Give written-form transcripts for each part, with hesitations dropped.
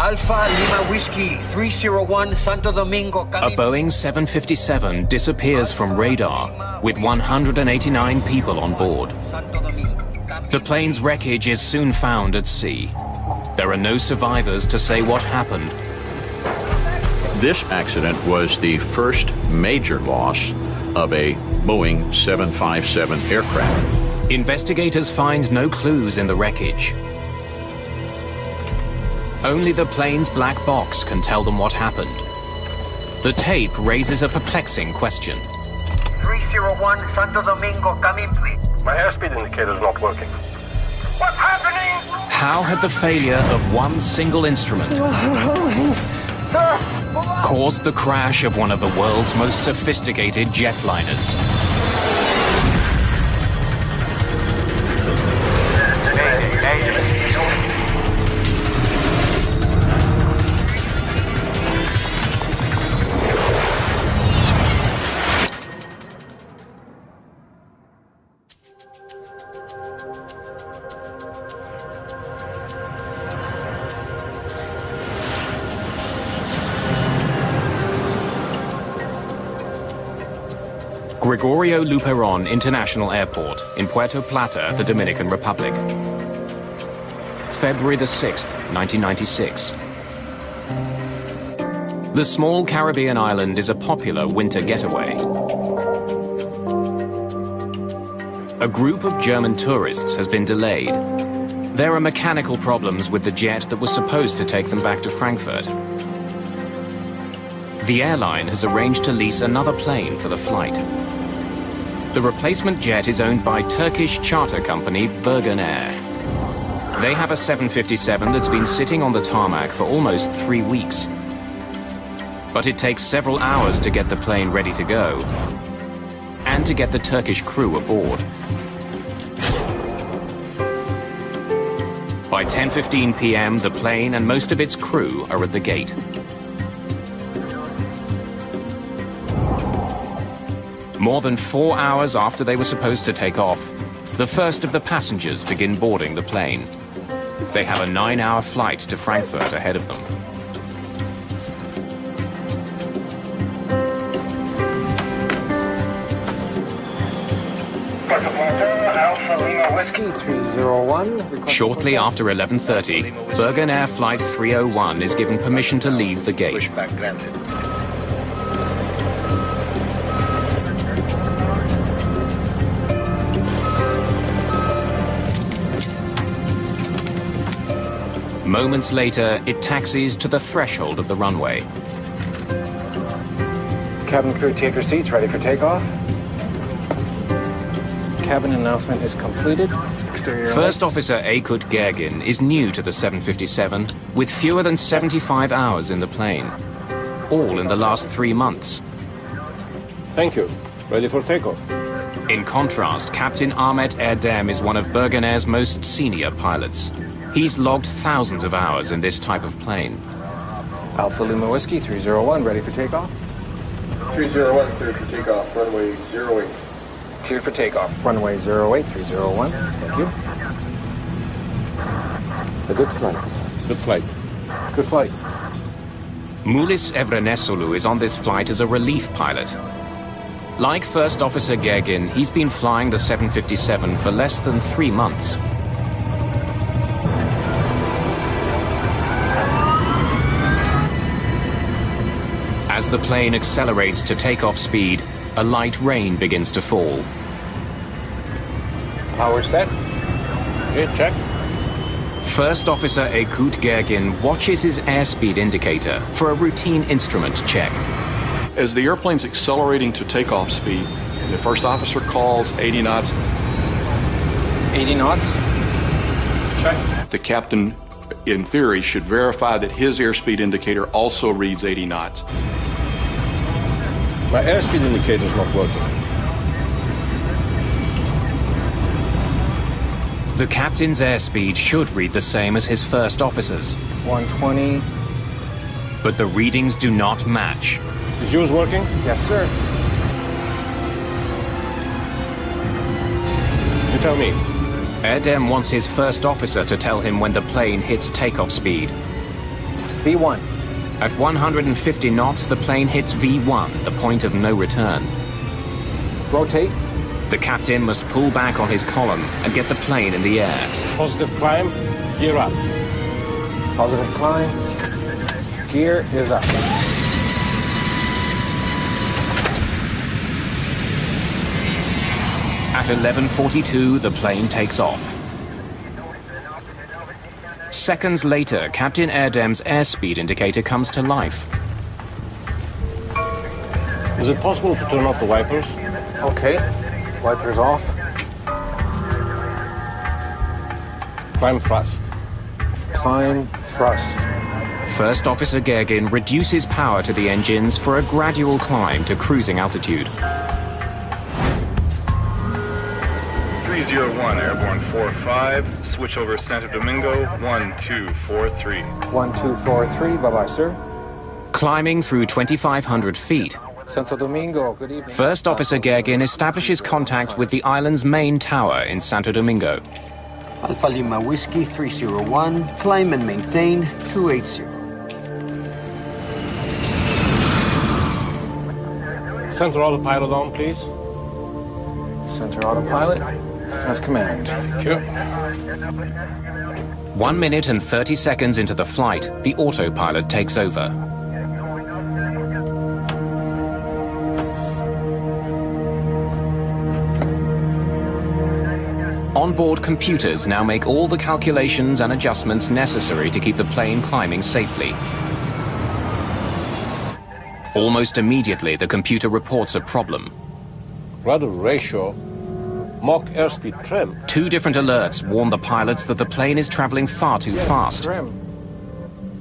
Alpha Lima Whiskey 301 Santo Domingo. A Boeing 757 disappears from radar with 189 people on board. The plane's wreckage is soon found at sea. There are no survivors to say what happened. This accident was the first major loss of a Boeing 757 aircraft. Investigators find no clues in the wreckage. Only the plane's black box can tell them what happened. The tape raises a perplexing question. 301 Santo Domingo, come in, please. My airspeed indicator is not working. What's happening? How had the failure of one single instrument caused the crash of one of the world's most sophisticated jetliners? Gregorio Luperon International Airport in Puerto Plata, the Dominican Republic. February the 6th, 1996. The small Caribbean island is a popular winter getaway. A group of German tourists has been delayed. There are mechanical problems with the jet that was supposed to take them back to Frankfurt. The airline has arranged to lease another plane for the flight. The replacement jet is owned by Turkish charter company Bergen Air. They have a 757 that's been sitting on the tarmac for almost 3 weeks. But it takes several hours to get the plane ready to go and to get the Turkish crew aboard. By 10:15 p.m., the plane and most of its crew are at the gate. More than 4 hours after they were supposed to take off, the first of the passengers begin boarding the plane. They have a 9-hour flight to Frankfurt ahead of them. Alpha Lima Whiskey 301. Shortly after 11:30, Bergen Air Flight 301 is given permission to leave the gate. Moments later, it taxis to the threshold of the runway. Cabin crew, take your seats, ready for takeoff. Cabin announcement is completed. First Officer Aykut Gergin is new to the 757 with fewer than 75 hours in the plane, all in the last 3 months. Thank you. Ready for takeoff. In contrast, Captain Ahmet Erdem is one of Bergen Air's most senior pilots. He's logged thousands of hours in this type of plane. Alpha Lima Whiskey 301, ready for takeoff. 301, cleared for takeoff, runway 08. Cleared for takeoff, runway 08, 301. Thank you. A good flight. Good flight. Good flight. Mulis Evrenesolu is on this flight as a relief pilot. Like First Officer Gergin, he's been flying the 757 for less than 3 months. As the plane accelerates to takeoff speed, a light rain begins to fall. Power set. Okay, check. First Officer Aykut Gergin watches his airspeed indicator for a routine instrument check. As the airplane's accelerating to takeoff speed, the first officer calls 80 knots. 80 knots. Check. The captain, in theory, should verify that his airspeed indicator also reads 80 knots. My airspeed indicator is not working. The captain's airspeed should read the same as his first officer's. 120. But the readings do not match. Is yours working? Yes, sir. You tell me. Erdem wants his first officer to tell him when the plane hits takeoff speed. V1. At 150 knots, the plane hits V1, the point of no return. Rotate. The captain must pull back on his column and get the plane in the air. Positive climb, gear up. Positive climb. Gear is up. At 11:42, the plane takes off. Seconds later, Captain Erdem's airspeed indicator comes to life. Is it possible to turn off the wipers? Okay. Wipers off. Climb thrust. Climb thrust. First Officer Gergin reduces power to the engines for a gradual climb to cruising altitude. 301, Airborne 45, switch over Santo Domingo, 1243. 1243, bye-bye, sir. Climbing through 2,500 feet, Santo Domingo, good evening. First Officer Gergin establishes contact with the island's main tower in Santo Domingo. Alpha Lima Whiskey 301, climb and maintain 280. Center autopilot on, please. Center autopilot. As command. Thank you. 1 minute and 30 seconds into the flight, the autopilot takes over. Onboard computers now make all the calculations and adjustments necessary to keep the plane climbing safely. Almost immediately, the computer reports a problem. Rudder ratio. Mach airspeed trim. 2 different alerts warn the pilots that the plane is traveling far too fast. Trim.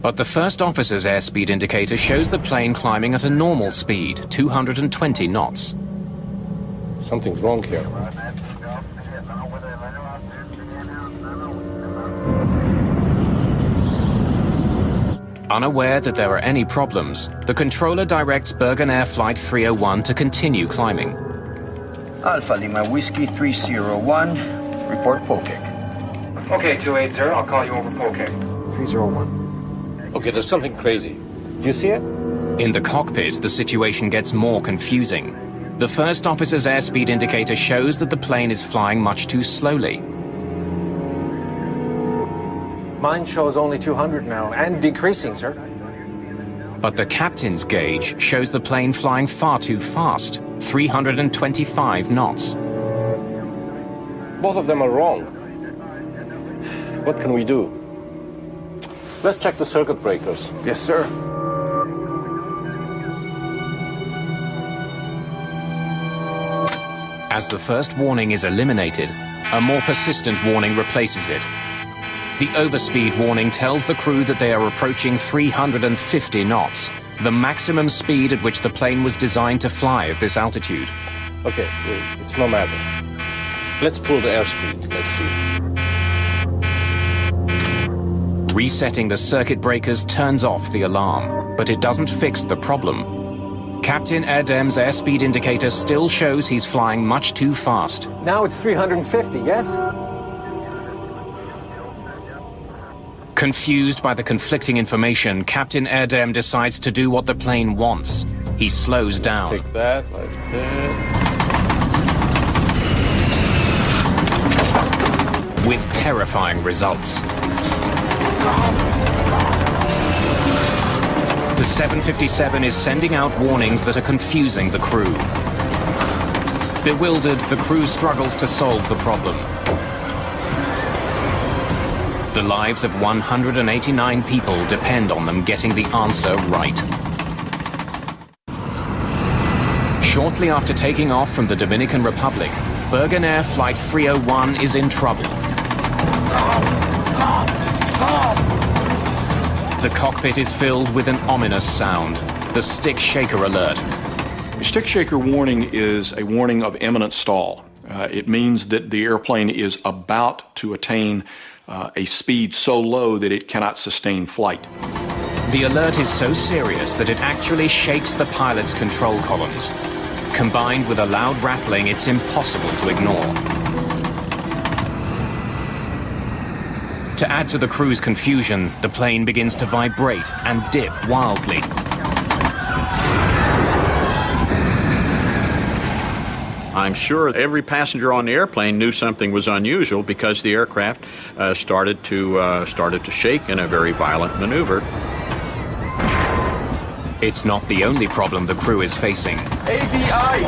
But the first officer's airspeed indicator shows the plane climbing at a normal speed, 220 knots. Something's wrong here. Unaware that there are any problems, the controller directs Bergen Air Flight 301 to continue climbing. Alpha Lima Whiskey 301, report Pokek. Okay, 280, I'll call you over Pokek. 301. Okay, there's something crazy. Do you see it? In the cockpit, the situation gets more confusing. The first officer's airspeed indicator shows that the plane is flying much too slowly. Mine shows only 200 now, and decreasing, sir. But the captain's gauge shows the plane flying far too fast, 325 knots. Both of them are wrong. What can we do? Let's check the circuit breakers. Yes, sir. As the first warning is eliminated, a more persistent warning replaces it. The overspeed warning tells the crew that they are approaching 350 knots, the maximum speed at which the plane was designed to fly at this altitude. Okay, it's no matter. Let's pull the airspeed. Let's see. Resetting the circuit breakers turns off the alarm, but it doesn't fix the problem. Captain Erdem's airspeed indicator still shows he's flying much too fast. Now it's 350, yes? Confused by the conflicting information, Captain Erdem decides to do what the plane wants. He slows down. Take that like this. With terrifying results. The 757 is sending out warnings that are confusing the crew. Bewildered, the crew struggles to solve the problem. The lives of 189 people depend on them getting the answer right. Shortly after taking off from the Dominican Republic, Bergen Air Flight 301 is in trouble. The cockpit is filled with an ominous sound, the stick shaker alert. A stick shaker warning is a warning of imminent stall. It means that the airplane is about to attain a speed so low that it cannot sustain flight. The alert is so serious that it actually shakes the pilot's control columns. Combined with a loud rattling, it's impossible to ignore. To add to the crew's confusion, the plane begins to vibrate and dip wildly. I'm sure every passenger on the airplane knew something was unusual because the aircraft started to shake in a very violent maneuver. It's not the only problem the crew is facing. ADI!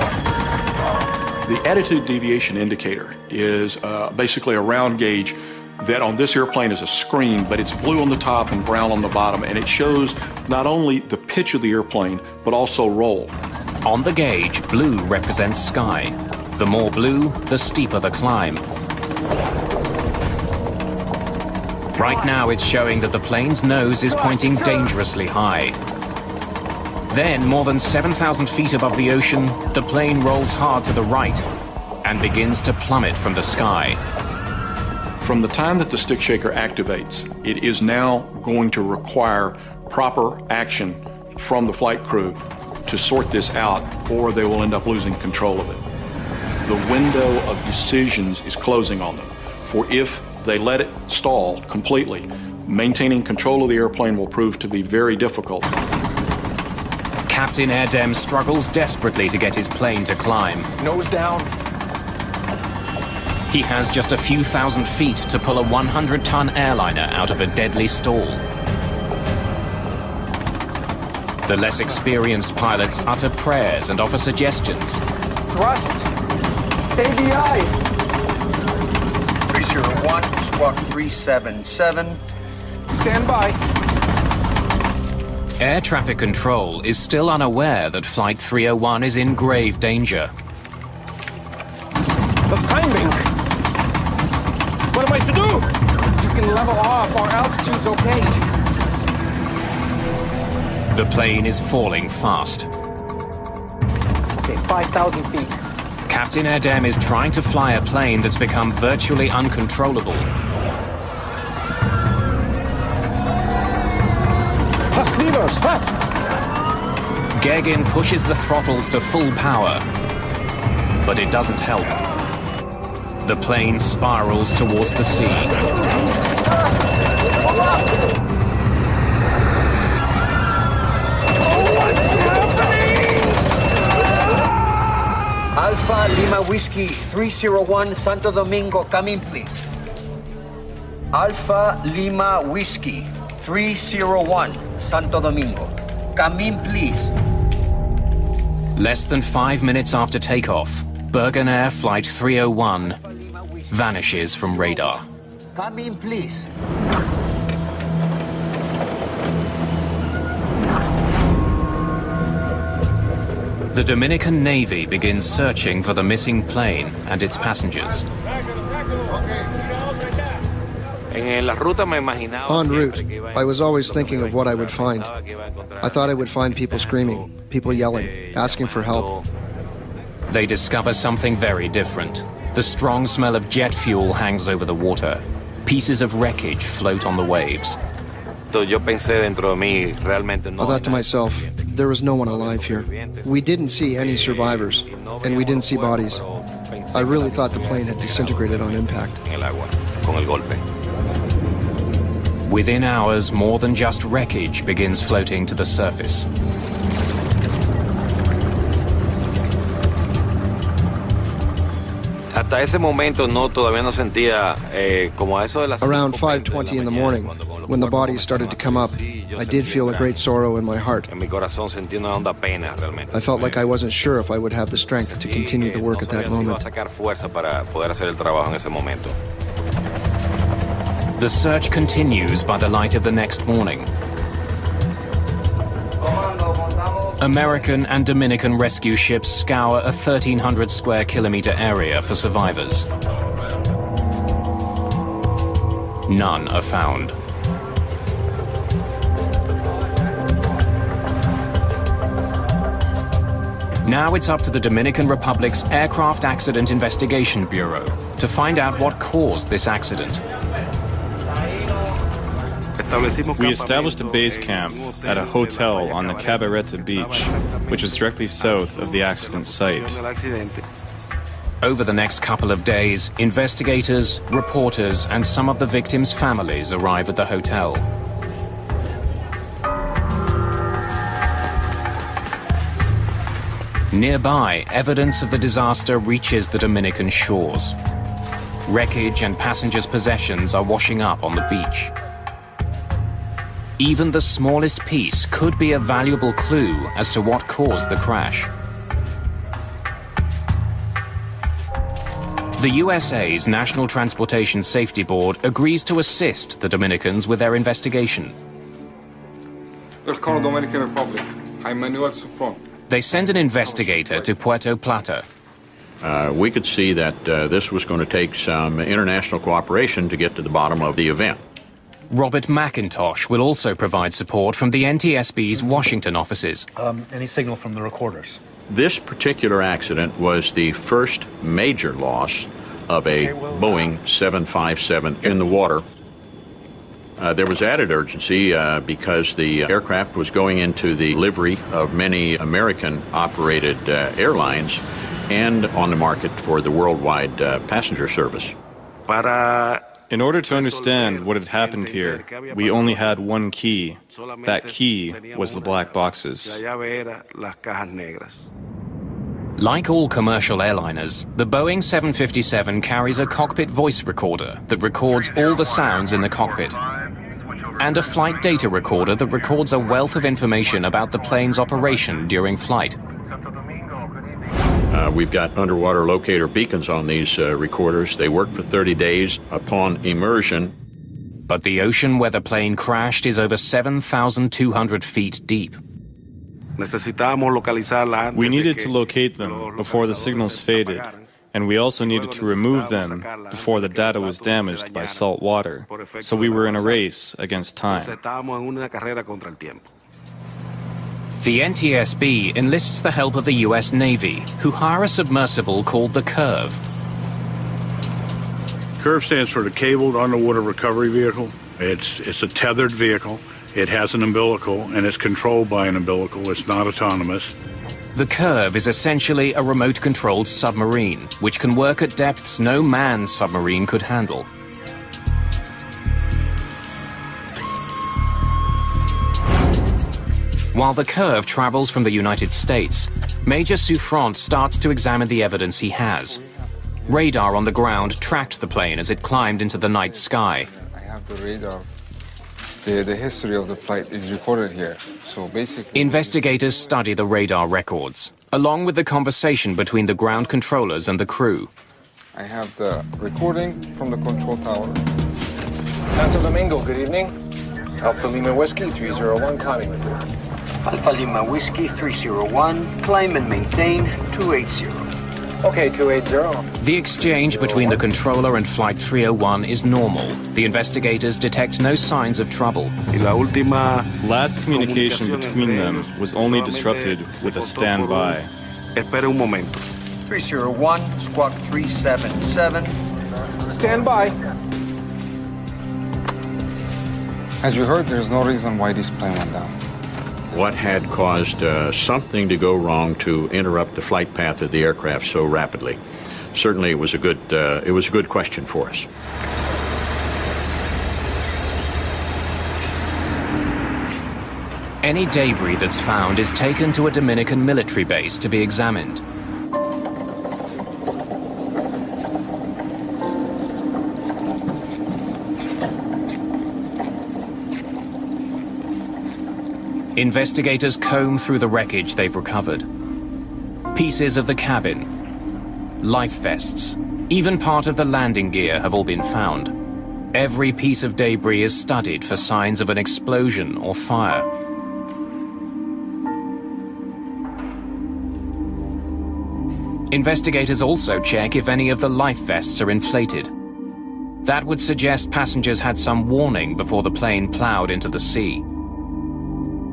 The attitude deviation indicator is basically a round gauge that on this airplane is a screen, but it's blue on the top and brown on the bottom, and it shows not only the pitch of the airplane, but also roll. On the gauge, blue represents sky. The more blue, the steeper the climb. Right now, it's showing that the plane's nose is pointing dangerously high. Then, more than 7,000 feet above the ocean, the plane rolls hard to the right and begins to plummet from the sky. From the time that the stick shaker activates, it is now going to require proper action from the flight crew to sort this out, or they will end up losing control of it. The window of decisions is closing on them, for if they let it stall completely, maintaining control of the airplane will prove to be very difficult. Captain Erdem struggles desperately to get his plane to climb. Nose down. He has just a few thousand feet to pull a 100-ton airliner out of a deadly stall. The less experienced pilots utter prayers and offer suggestions. Thrust. ADI. 301, squawk 377. Stand by. Air traffic control is still unaware that Flight 301 is in grave danger. The timing. What am I to do? You can level off. Our altitude's okay. The plane is falling fast. Okay, 5,000 feet. Captain Erdem is trying to fly a plane that's become virtually uncontrollable. Plus levers, fast! Gegin pushes the throttles to full power, but it doesn't help. The plane spirals towards the sea. What's happening? Alpha Lima Whiskey 301, Santo Domingo, come in, please. Alpha Lima Whiskey 301, Santo Domingo. Come in, please. Less than 5 minutes after takeoff, Bergen Air Flight 301 vanishes from radar. Come in, please. The Dominican Navy begins searching for the missing plane and its passengers. En route, I was always thinking of what I would find. I thought I would find people screaming, people yelling, asking for help. They discover something very different. The strong smell of jet fuel hangs over the water. Pieces of wreckage float on the waves. I thought to myself, there was no one alive here. We didn't see any survivors, and we didn't see bodies. I really thought the plane had disintegrated on impact. Within hours, more than just wreckage begins floating to the surface. Around 5:20 in the morning, when the bodies started to come up, I did feel a great sorrow in my heart. I felt like I wasn't sure if I would have the strength to continue the work at that moment. The search continues by the light of the next morning. American and Dominican rescue ships scour a 1,300 square kilometer area for survivors. None are found. Now it's up to the Dominican Republic's Aircraft Accident Investigation Bureau to find out what caused this accident. We established a base camp at a hotel on the Cabareta beach, which is directly south of the accident site. Over the next couple of days, investigators, reporters, and some of the victims' families arrive at the hotel. Nearby, evidence of the disaster reaches the Dominican shores. Wreckage and passengers' possessions are washing up on the beach. Even the smallest piece could be a valuable clue as to what caused the crash. The USA's National Transportation Safety Board agrees to assist the Dominicans with their investigation. Welcome to Dominican Republic. I'm Manuel Sufron. They send an investigator to Puerto Plata. We could see that this was going to take some international cooperation to get to the bottom of the event. Robert McIntosh will also provide support from the NTSB's Washington offices. Any signal from the recorders? This particular accident was the first major loss of a Boeing 757 in the water. There was added urgency because the aircraft was going into the livery of many American-operated airlines and on the market for the worldwide passenger service. In order to understand what had happened here, we only had one key. That key was the black boxes. Like all commercial airliners, the Boeing 757 carries a cockpit voice recorder that records all the sounds in the cockpit, and a flight data recorder that records a wealth of information about the plane's operation during flight. We've got underwater locator beacons on these recorders. They work for 30 days upon immersion. But the ocean where the plane crashed is over 7,200 feet deep. We needed to locate them before the signals faded, and we also needed to remove them before the data was damaged by salt water. So we were in a race against time. The NTSB enlists the help of the US Navy, who hire a submersible called the Curve. Curve stands for the Cabled Underwater Recovery Vehicle. It's a tethered vehicle. It has an umbilical, and it's controlled by an umbilical. It's not autonomous. The Curve is essentially a remote-controlled submarine, which can work at depths no manned submarine could handle. While the Curve travels from the United States, Major Souffrant starts to examine the evidence he has. Radar on the ground tracked the plane as it climbed into the night sky. I have the radar. The history of the flight is recorded here. So basically, investigators study the radar records, along with the conversation between the ground controllers and the crew. I have the recording from the control tower. Santo Domingo, good evening. Alpha Lima Whiskey 301, climbing with you. Alpha Lima Whiskey 301, climb and maintain 280. Okay, 280. The exchange between the controller and Flight 301 is normal. The investigators detect no signs of trouble. Last communication between them was only disrupted with a standby. 301, squawk 377. Stand by. As you heard, there's no reason why this plane went down. What had caused something to go wrong to interrupt the flight path of the aircraft so rapidly? Certainly, it was a good question for us. Any debris that's found is taken to a Dominican military base to be examined. Investigators comb through the wreckage they've recovered. Pieces of the cabin, life vests, even part of the landing gear have all been found. Every piece of debris is studied for signs of an explosion or fire. Investigators also check if any of the life vests are inflated. That would suggest passengers had some warning before the plane plowed into the sea.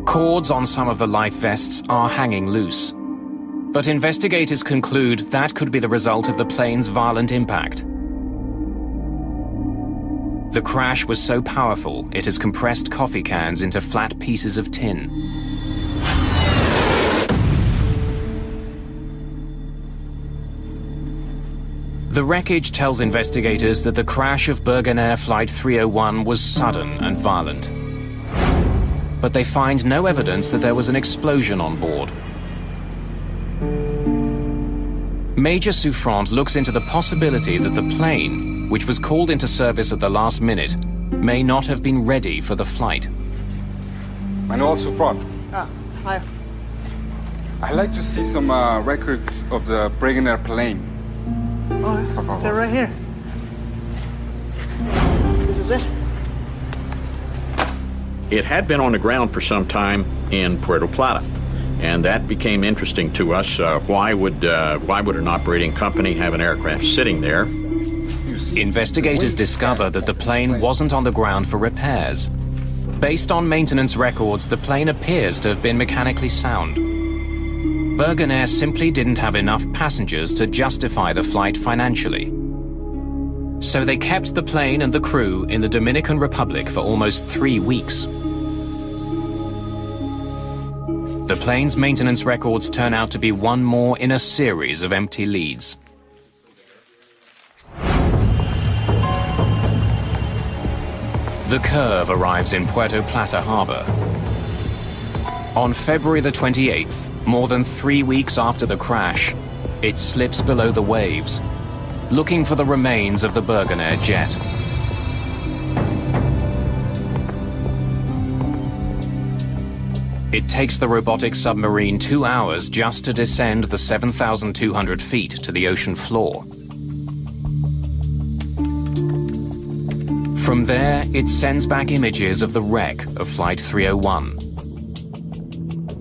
Cords on some of the life vests are hanging loose, but investigators conclude that could be the result of the plane's violent impact. The crash was so powerful, it has compressed coffee cans into flat pieces of tin. The wreckage tells investigators that the crash of Bergen Air Flight 301 was sudden and violent. But they find no evidence that there was an explosion on board. Major Souffrant looks into the possibility that the plane, which was called into service at the last minute, may not have been ready for the flight. Manuel Souffrant. Ah, hi. I'd like to see some records of the Bergen Air plane. Oh, they're right here. This is it. It had been on the ground for some time in Puerto Plata, and that became interesting to us. Why would an operating company have an aircraft sitting there? Investigators discover that the plane wasn't on the ground for repairs. Based on maintenance records, the plane appears to have been mechanically sound. Bergen Air simply didn't have enough passengers to justify the flight financially. So they kept the plane and the crew in the Dominican Republic for almost 3 weeks. The plane's maintenance records turn out to be one more in a series of empty leads. The Curve arrives in Puerto Plata harbor. On February the 28th, more than 3 weeks after the crash, it slips below the waves, looking for the remains of the Bergen Air jet. It takes the robotic submarine 2 hours just to descend the 7,200 feet to the ocean floor. From there, it sends back images of the wreck of Flight 301.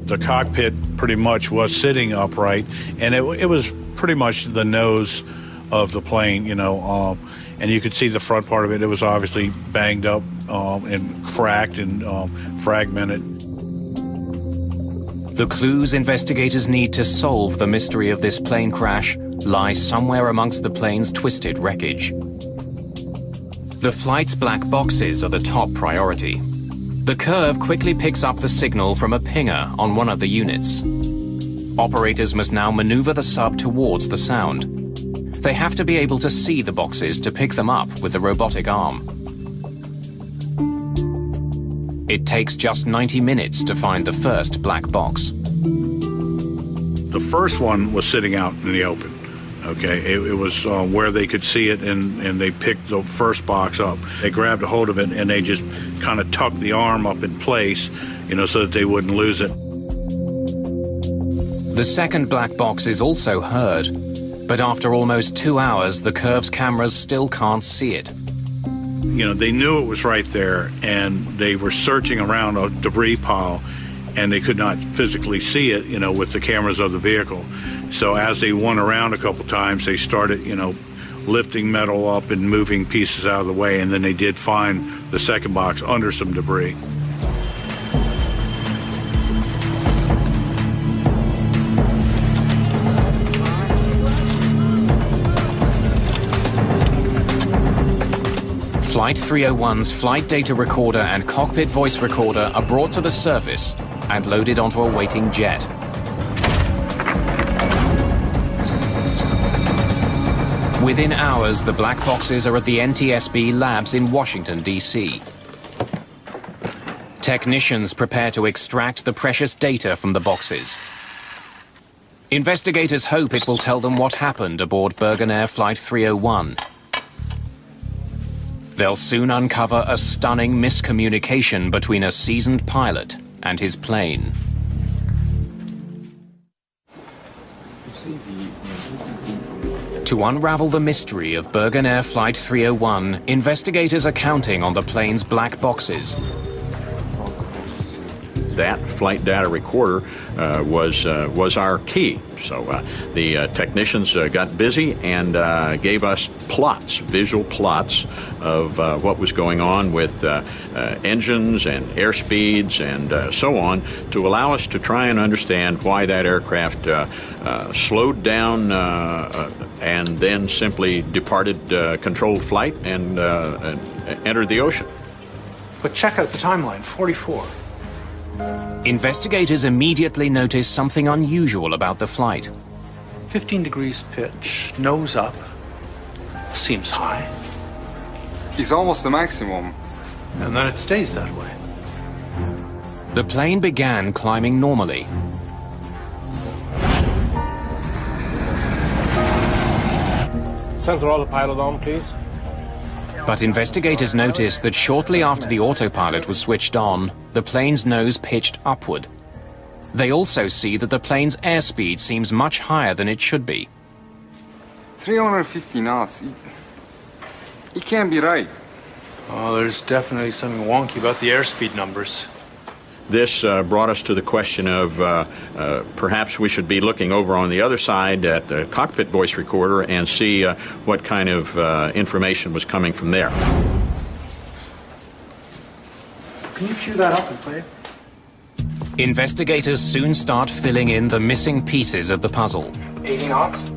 The cockpit pretty much was sitting upright, and it was pretty much the nose of the plane, you know, and you could see the front part of it. It was obviously banged up and cracked and fragmented. The clues investigators need to solve the mystery of this plane crash lie somewhere amongst the plane's twisted wreckage. The flight's black boxes are the top priority. The Curve quickly picks up the signal from a pinger on one of the units. Operators must now maneuver the sub towards the sound. They have to be able to see the boxes to pick them up with the robotic arm. It takes just 90 minutes to find the first black box. The first one was sitting out in the open. Okay, it was where they could see it, and they picked the first box up. They grabbed a hold of it, and they just kind of tucked the arm up in place, you know, so that they wouldn't lose it. The second black box is also heard, but after almost 2 hours, the Curve's cameras still can't see it. You know, they knew it was right there, and they were searching around a debris pile, and they could not physically see it, you know, with the cameras of the vehicle. So as they went around a couple times, they started, you know, lifting metal up and moving pieces out of the way, and then they did find the second box under some debris. Flight 301's flight data recorder and cockpit voice recorder are brought to the surface and loaded onto a waiting jet. Within hours, the black boxes are at the NTSB labs in Washington, D.C. Technicians prepare to extract the precious data from the boxes. Investigators hope it will tell them what happened aboard Bergen Air Flight 301. They'll soon uncover a stunning miscommunication between a seasoned pilot and his plane. To unravel the mystery of Bergen Air Flight 301, investigators are counting on the plane's black boxes. That flight data recorder was our key. So the technicians got busy and gave us plots, visual plots of what was going on with engines and airspeeds and so on, to allow us to try and understand why that aircraft slowed down and then simply departed controlled flight and entered the ocean. But check out the timeline, 44. Investigators immediately notice something unusual about the flight. 15 degrees pitch, nose up, Seems high. It's almost the maximum. And then it stays that way. The plane began climbing normally. Center autopilot on, please. But investigators noticed that shortly after the autopilot was switched on, the plane's nose pitched upward. They also see that the plane's airspeed seems much higher than it should be. 350 knots. It can't be right. Oh, there's definitely something wonky about the airspeed numbers. This brought us to the question of perhaps we should be looking over on the other side at the cockpit voice recorder and see what kind of information was coming from there. Can you cue that up and play it? Investigators soon start filling in the missing pieces of the puzzle. 80 knots.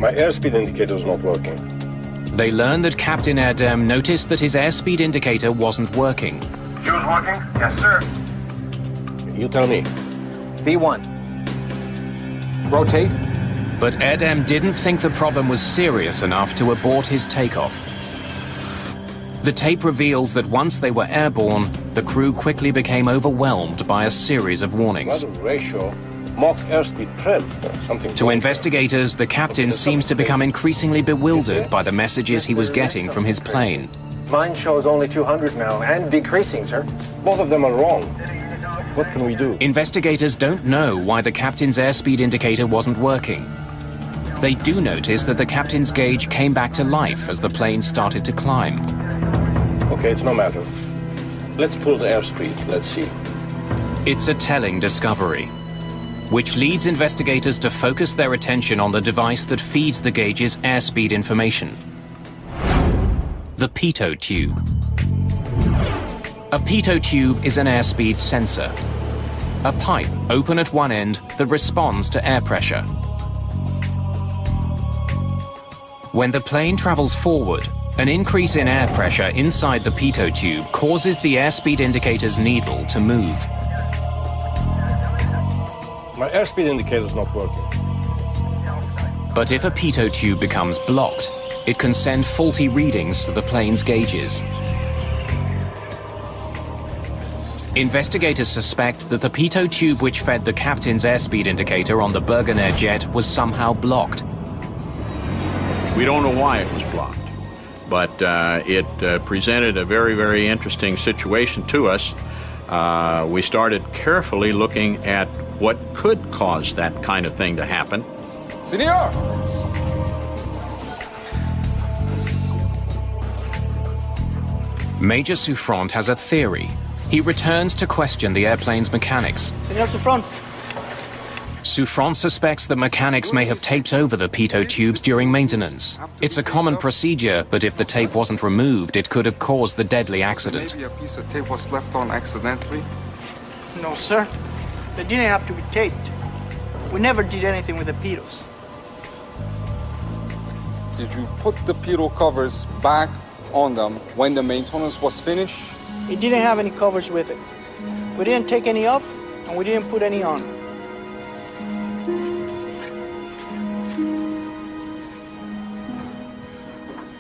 My airspeed indicator is not working. They learn that Captain Erdem noticed that his airspeed indicator wasn't working. Fuel's working? Yes, sir. You tell me. V1. Rotate. But Erdem didn't think the problem was serious enough to abort his takeoff. The tape reveals that once they were airborne, the crew quickly became overwhelmed by a series of warnings. Ratio, Mach airspeed trim. Something To investigators, the captain seems to become increasingly bewildered by the messages he was getting from his plane. Mine shows only 200 now, and decreasing, sir. Both of them are wrong. What can we do? Investigators don't know why the captain's airspeed indicator wasn't working. They do notice that the captain's gauge came back to life as the plane started to climb. Okay, it's no matter. Let's pull the airspeed. Let's see. It's a telling discovery, which leads investigators to focus their attention on the device that feeds the gauge's airspeed information. The pitot tube. A pitot tube is an airspeed sensor. A pipe open at one end that responds to air pressure. When the plane travels forward, an increase in air pressure inside the pitot tube causes the airspeed indicator's needle to move. My airspeed indicator is not working. But if a pitot tube becomes blocked, it can send faulty readings to the plane's gauges. Investigators suspect that the pitot tube which fed the captain's airspeed indicator on the Bergen Air jet was somehow blocked. We don't know why it was blocked, but it presented a very, very interesting situation to us. We started carefully looking at what could cause that kind of thing to happen. Senor! Major Souffrant has a theory. He returns to question the airplane's mechanics. Senor Souffrant. Souffrant suspects the mechanics may have taped over the pitot tubes during maintenance. It's a common procedure, but if the tape wasn't removed, it could have caused the deadly accident. Maybe a piece of tape was left on accidentally? No, sir. They didn't have to be taped. We never did anything with the pitos. Did you put the pitot covers back on them when the maintenance was finished? It didn't have any covers with it. We didn't take any off, and we didn't put any on.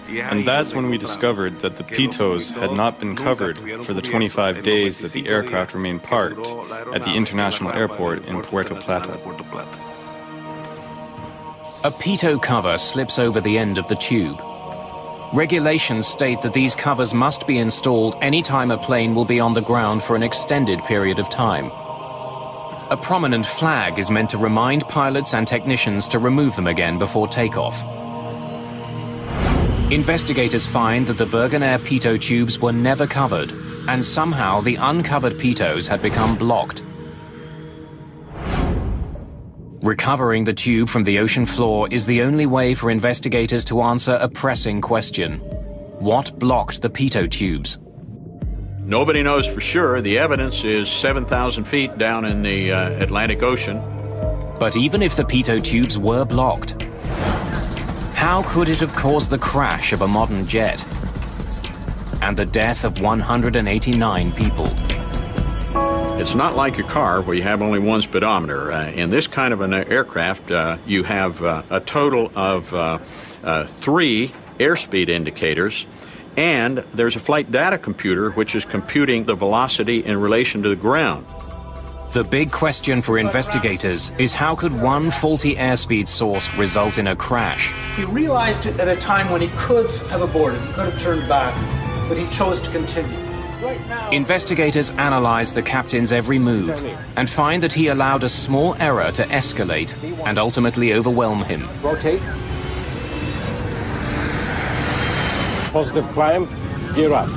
And that's when we discovered that the pitos had not been covered for the 25 days that the aircraft remained parked at the international airport in Puerto Plata. A pitot cover slips over the end of the tube. Regulations state that these covers must be installed anytime a plane will be on the ground for an extended period of time. A prominent flag is meant to remind pilots and technicians to remove them again before takeoff. Investigators find that the Bergen Air pitot tubes were never covered, and somehow the uncovered pitos had become blocked. Recovering the tube from the ocean floor is the only way for investigators to answer a pressing question. What blocked the pitot tubes? Nobody knows for sure. The evidence is 7,000 feet down in the Atlantic Ocean. But even if the pitot tubes were blocked, how could it have caused the crash of a modern jet and the death of 189 people? It's not like your car where you have only one speedometer. In this kind of an aircraft, you have a total of 3 airspeed indicators, and there's a flight data computer which is computing the velocity in relation to the ground. The big question for investigators is how could one faulty airspeed source result in a crash? He realized it at a time when he could have aborted, he could have turned back, but he chose to continue. Right now, investigators analyze the captain's every move and find that he allowed a small error to escalate and ultimately overwhelm him. Rotate. Positive climb, gear up.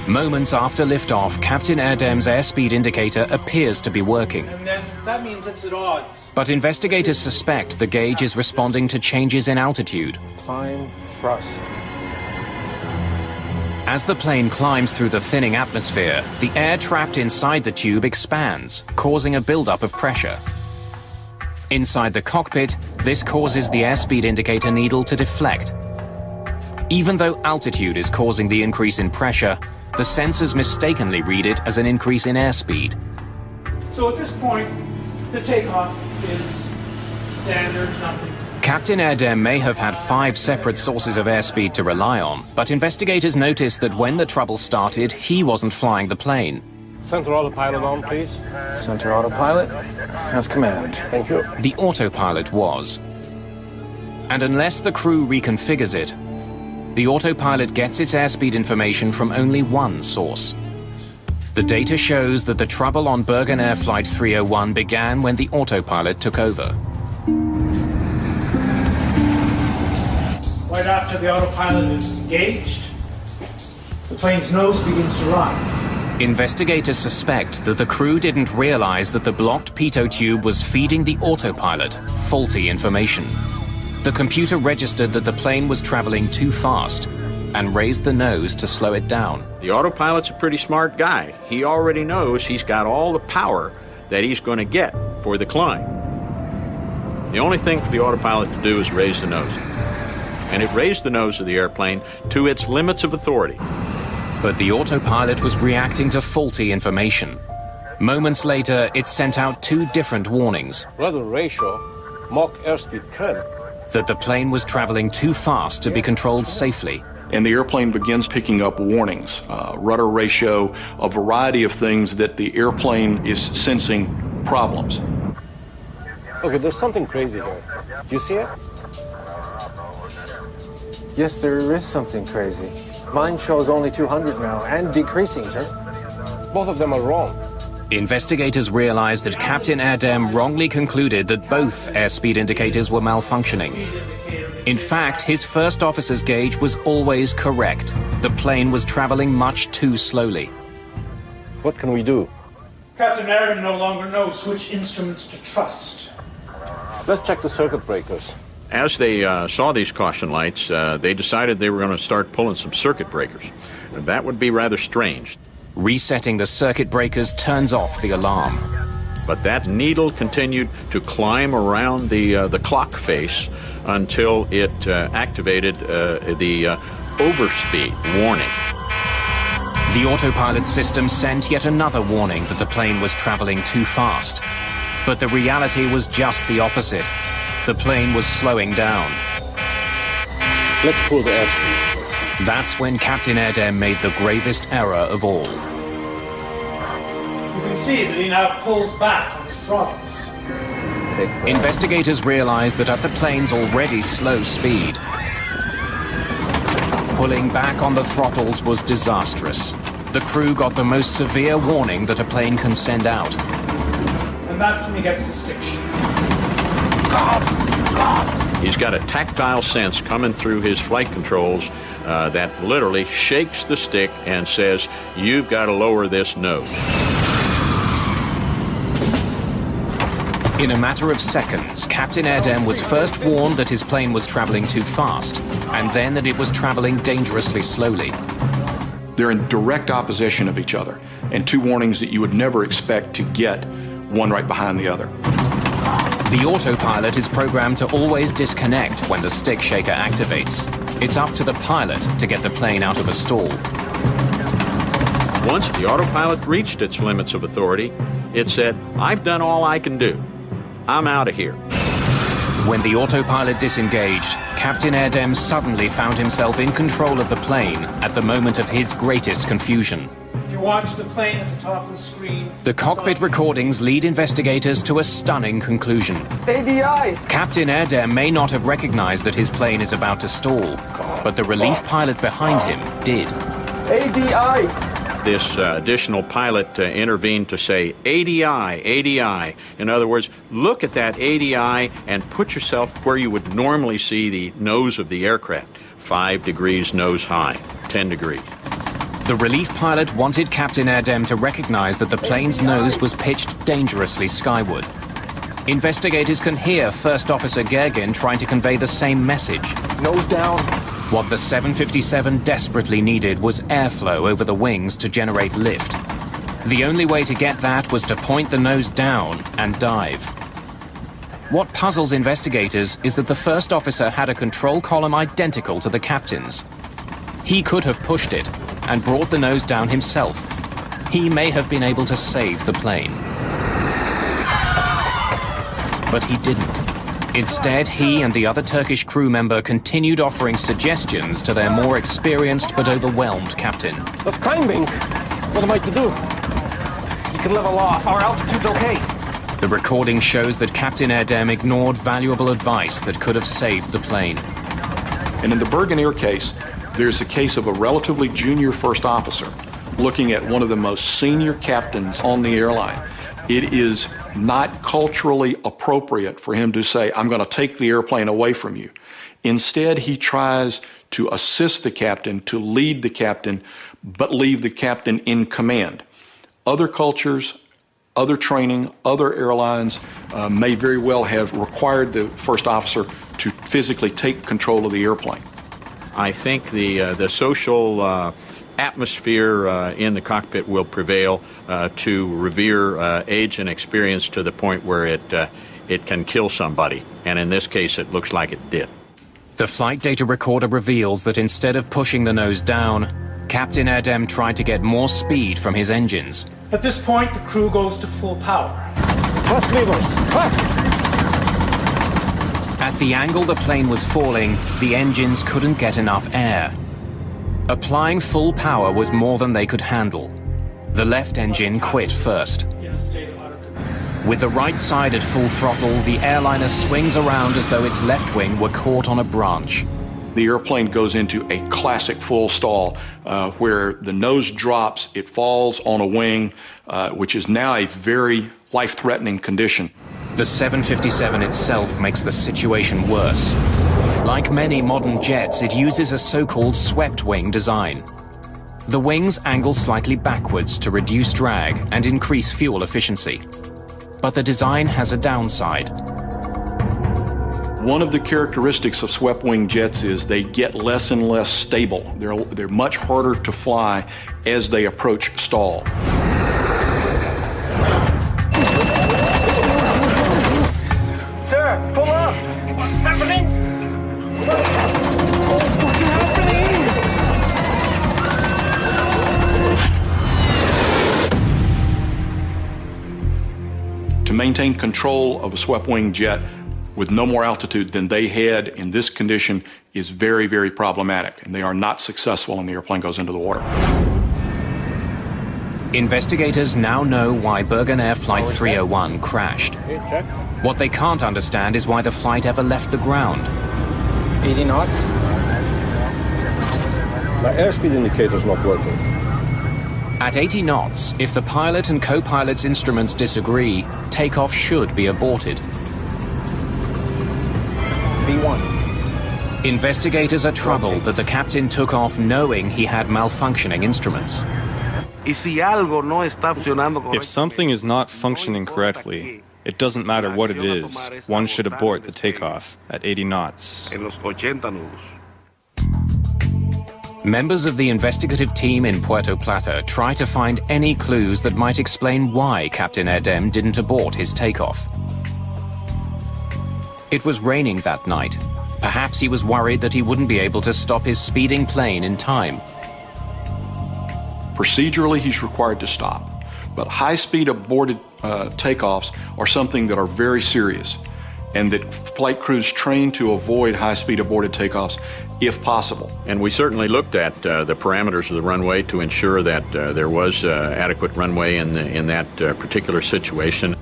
Moments after liftoff, Captain Erdem's airspeed indicator appears to be working. and then that means it's at odds. But investigators suspect the gauge is responding to changes in altitude. Climb, thrust. As the plane climbs through the thinning atmosphere, the air trapped inside the tube expands, causing a buildup of pressure. Inside the cockpit, this causes the airspeed indicator needle to deflect. Even though altitude is causing the increase in pressure, the sensors mistakenly read it as an increase in airspeed. So at this point, the takeoff is standard, nothing. Captain Erdem may have had 5 separate sources of airspeed to rely on, but investigators noticed that when the trouble started, he wasn't flying the plane. Center autopilot on, please. Center autopilot has command. Thank you. The autopilot was. And unless the crew reconfigures it, the autopilot gets its airspeed information from only one source. The data shows that the trouble on Bergen Air Flight 301 began when the autopilot took over. Right after the autopilot is engaged, the plane's nose begins to rise. Investigators suspect that the crew didn't realize that the blocked pitot tube was feeding the autopilot faulty information. The computer registered that the plane was traveling too fast and raised the nose to slow it down. The autopilot's a pretty smart guy. He already knows he's got all the power that he's going to get for the climb. The only thing for the autopilot to do is raise the nose. And it raised the nose of the airplane to its limits of authority. But the autopilot was reacting to faulty information. Moments later, it sent out 2 different warnings. Rudder ratio, Mach airspeed trim. That the plane was traveling too fast to be controlled safely. And the airplane begins picking up warnings, rudder ratio, a variety of things that the airplane is sensing problems. Okay, there's something crazy here. Do you see it? Yes, there is something crazy. Mine shows only 200 now, and decreasing, sir. Both of them are wrong. Investigators realized that Captain Erdem wrongly concluded that both airspeed indicators were malfunctioning. In fact, his first officer's gauge was always correct. The plane was traveling much too slowly. What can we do? Captain Erdem no longer knows which instruments to trust. Let's check the circuit breakers. As they saw these caution lights, they decided they were going to start pulling some circuit breakers. And that would be rather strange. Resetting the circuit breakers turns off the alarm. But that needle continued to climb around the clock face until it activated the overspeed warning. The autopilot system sent yet another warning that the plane was traveling too fast. But the reality was just the opposite. The plane was slowing down. Let's pull the airspeed. That's when Captain Erdem made the gravest error of all. You can see that he now pulls back on his throttles. Investigators realized that at the plane's already slow speed, pulling back on the throttles was disastrous. The crew got the most severe warning that a plane can send out. And that's when he gets the stick shift. He's got a tactile sense coming through his flight controls that literally shakes the stick and says, "You've got to lower this nose." In a matter of seconds, Captain Erdem was first warned that his plane was traveling too fast, and then that it was traveling dangerously slowly. They're in direct opposition of each other, and 2 warnings that you would never expect to get, one right behind the other. The autopilot is programmed to always disconnect when the stick shaker activates. It's up to the pilot to get the plane out of a stall. Once the autopilot reached its limits of authority, it said, "I've done all I can do. I'm out of here." When the autopilot disengaged, Captain Erdem suddenly found himself in control of the plane at the moment of his greatest confusion. If you watch the plane at the top of the screen... The cockpit recordings lead investigators to a stunning conclusion. ADI! Captain Erdem may not have recognized that his plane is about to stall, but the relief pilot behind him did. ADI! This additional pilot intervened to say, "ADI, ADI." In other words, look at that ADI and put yourself where you would normally see the nose of the aircraft. 5 degrees nose high, 10 degrees. The relief pilot wanted Captain Erdem to recognize that the plane's nose was pitched dangerously skyward. Investigators can hear First Officer Gergin trying to convey the same message. Nose down. What the 757 desperately needed was airflow over the wings to generate lift. The only way to get that was to point the nose down and dive. What puzzles investigators is that the first officer had a control column identical to the captain's. He could have pushed it and brought the nose down himself. He may have been able to save the plane. But he didn't. Instead, he and the other Turkish crew member continued offering suggestions to their more experienced but overwhelmed captain. But climbing, what am I to do? You can level off, our altitude's okay. The recording shows that Captain Erdem ignored valuable advice that could have saved the plane. And in the Bergen Air case, there's a case of a relatively junior first officer looking at one of the most senior captains on the airline. It is not culturally appropriate for him to say, "I'm going to take the airplane away from you." Instead, he tries to assist the captain, to lead the captain, but leave the captain in command. Other cultures, other training, other airlines may very well have required the first officer to physically take control of the airplane. I think the social atmosphere in the cockpit will prevail to revere age and experience to the point where it can kill somebody. And in this case, it looks like it did. The flight data recorder reveals that instead of pushing the nose down, Captain Erdem tried to get more speed from his engines. At this point, the crew goes to full power. Thrust levers, thrust! At the angle the plane was falling, the engines couldn't get enough air. Applying full power was more than they could handle. The left engine quit first. With the right side at full throttle, the airliner swings around as though its left wing were caught on a branch. The airplane goes into a classic full stall where the nose drops, it falls on a wing, which is now a very life-threatening condition. The 757 itself makes the situation worse. Like many modern jets, it uses a so-called swept wing design. The wings angle slightly backwards to reduce drag and increase fuel efficiency. But the design has a downside. One of the characteristics of swept-wing jets is they get less and less stable. They're much harder to fly as they approach stall. Sir, pull up! What's happening? What's happening? To maintain control of a swept-wing jet with no more altitude than they had in this condition is very, very problematic, and they are not successful when the airplane goes into the water. Investigators now know why Bergen Air Flight 301 crashed. What they can't understand is why the flight ever left the ground. 80 knots. My airspeed indicator's not working. At 80 knots, if the pilot and co-pilot's instruments disagree, takeoff should be aborted. V1. Investigators are troubled that the captain took off knowing he had malfunctioning instruments. If something is not functioning correctly, it doesn't matter what it is, one should abort the takeoff at 80 knots. Members of the investigative team in Puerto Plata try to find any clues that might explain why Captain Erdem didn't abort his takeoff. It was raining that night. Perhaps he was worried that he wouldn't be able to stop his speeding plane in time. Procedurally, he's required to stop. But high-speed aborted takeoffs are something that are very serious, and that flight crews train to avoid high-speed aborted takeoffs if possible. And we certainly looked at the parameters of the runway to ensure that there was adequate runway in that particular situation.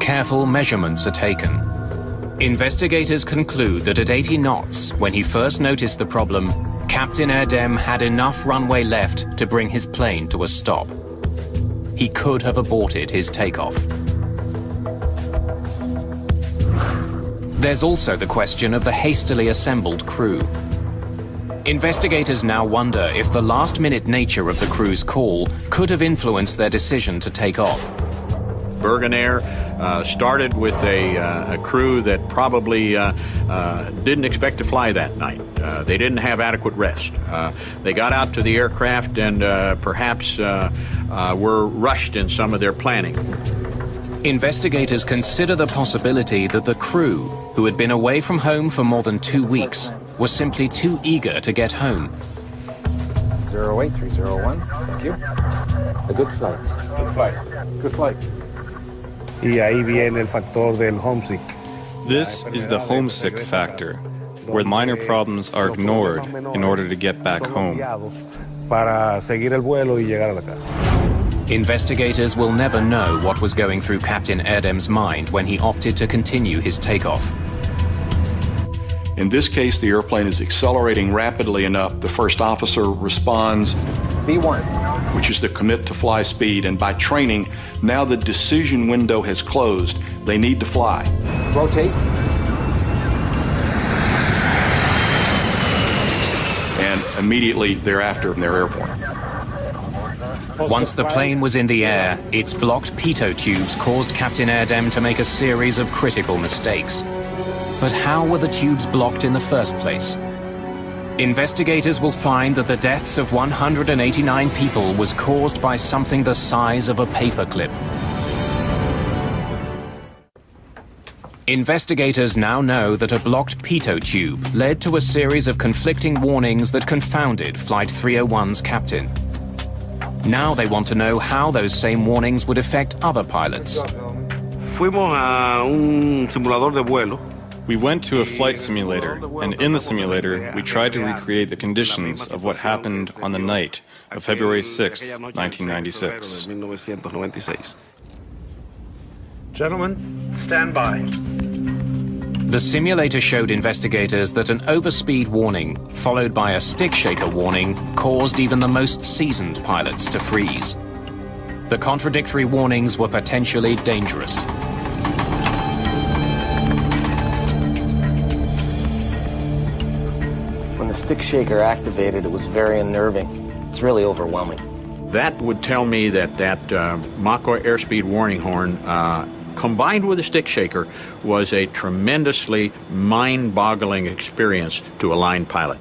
Careful measurements are taken. Investigators conclude that at 80 knots, when he first noticed the problem, Captain Erdem had enough runway left to bring his plane to a stop. He could have aborted his takeoff. There's also the question of the hastily assembled crew. Investigators now wonder if the last-minute nature of the crew's call could have influenced their decision to take off. Bergen Air started with a crew that probably didn't expect to fly that night. They didn't have adequate rest. They got out to the aircraft and perhaps were rushed in some of their planning. Investigators consider the possibility that the crew, who had been away from home for more than 2 weeks, were simply too eager to get home. 08301, thank you. A good flight. Good flight. Good flight. Y ahí viene el factor del homesick. This is the homesick factor, where minor problems are ignored in order to get back home. Para seguir el vuelo y llegar a la casa. Investigators will never know what was going through Captain Erdem's mind when he opted to continue his takeoff. In this case, the airplane is accelerating rapidly enough. The first officer responds, V1, which is the commit to fly speed, and by training, now the decision window has closed. They need to fly. Rotate. And immediately thereafter, they're airborne. Once the plane was in the air, its blocked pitot tubes caused Captain Erdem to make a series of critical mistakes. But how were the tubes blocked in the first place? Investigators will find that the deaths of 189 people was caused by something the size of a paperclip. Investigators now know that a blocked pitot tube led to a series of conflicting warnings that confounded Flight 301's captain. Now they want to know how those same warnings would affect other pilots. Fuimos a un simulador de vuelo. We went to a flight simulator, and in the simulator, we tried to recreate the conditions of what happened on the night of February 6, 1996. Gentlemen, stand by. The simulator showed investigators that an overspeed warning, followed by a stick shaker warning, caused even the most seasoned pilots to freeze. The contradictory warnings were potentially dangerous. When the stick shaker activated, it was very unnerving. It's really overwhelming. That would tell me that Mach airspeed warning horn combined with a stick shaker was a tremendously mind-boggling experience to a line pilot.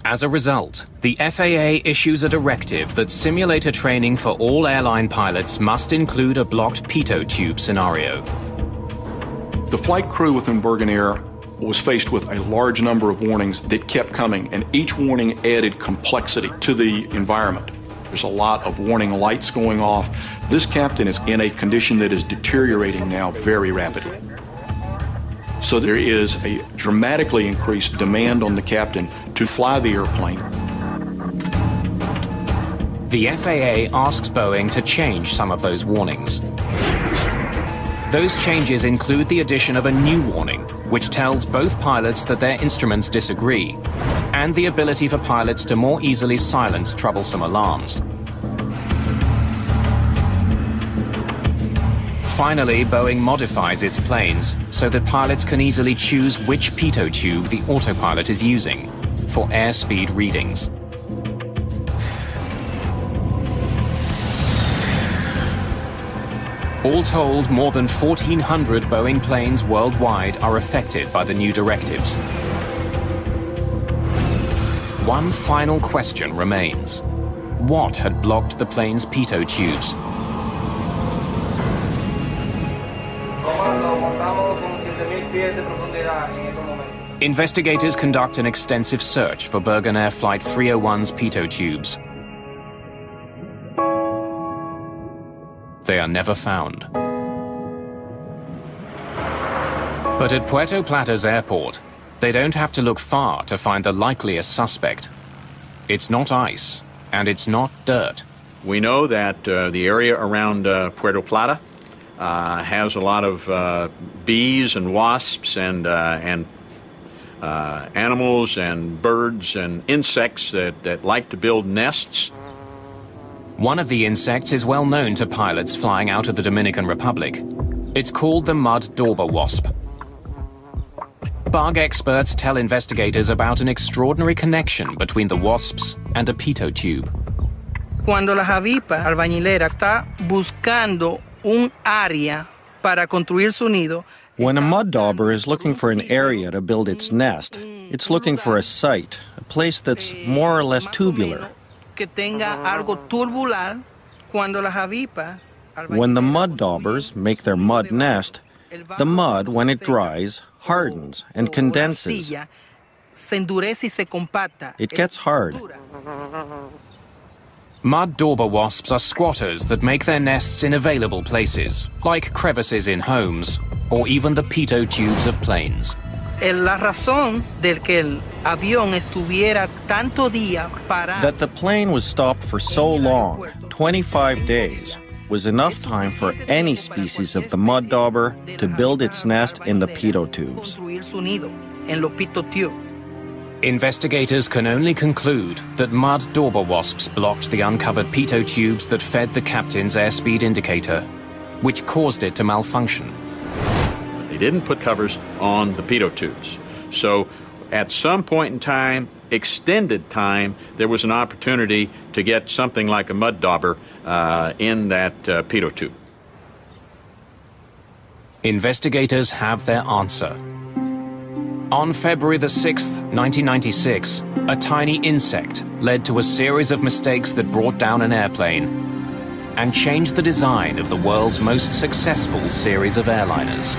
As a result, the FAA issues a directive that simulator training for all airline pilots must include a blocked pitot tube scenario. The flight crew within Bergen Air was faced with a large number of warnings that kept coming, and each warning added complexity to the environment. There's a lot of warning lights going off. This captain is in a condition that is deteriorating now very rapidly. So there is a dramatically increased demand on the captain to fly the airplane. The FAA asks Boeing to change some of those warnings. Those changes include the addition of a new warning, which tells both pilots that their instruments disagree, and the ability for pilots to more easily silence troublesome alarms. Finally, Boeing modifies its planes so that pilots can easily choose which pitot tube the autopilot is using for airspeed readings. All told, more than 1,400 Boeing planes worldwide are affected by the new directives. One final question remains. What had blocked the plane's pitot tubes? Investigators conduct an extensive search for Bergen Air Flight 301's pitot tubes. They are never found. But at Puerto Plata's airport, they don't have to look far to find the likeliest suspect. It's not ice, and it's not dirt. We know that the area around Puerto Plata has a lot of bees and wasps and animals and birds and insects that like to build nests. One of the insects is well known to pilots flying out of the Dominican Republic. It's called the mud dauber wasp. Bug experts tell investigators about an extraordinary connection between the wasps and a pitot tube. Cuando la avispa albañilera está buscando un área para construir su nido. When a mud dauber is looking for an area to build its nest, it's looking for a site, a place that's more or less tubular. Que tenga algo tubular cuando las avispas. When the mud daubers make their mud nest, the mud, when it dries, hardens and condenses. It gets hard. Mud dauber wasps are squatters that make their nests in available places, like crevices in homes, or even the pitot tubes of planes. La razón del que el avión estuviera tanto día parado. That the plane was stopped for so long, 25 days, was enough time for any species of the mud dauber to build its nest in the pitot tubes. Investigators can only conclude that mud dauber wasps blocked the uncovered pitot tubes that fed the captain's airspeed indicator, which caused it to malfunction. They didn't put covers on the pitot tubes. So at some point in time, extended time, there was an opportunity to get something like a mud dauber in that pitot tube. Investigators have their answer. On February the 6th, 1996, a tiny insect led to a series of mistakes that brought down an airplane and changed the design of the world's most successful series of airliners.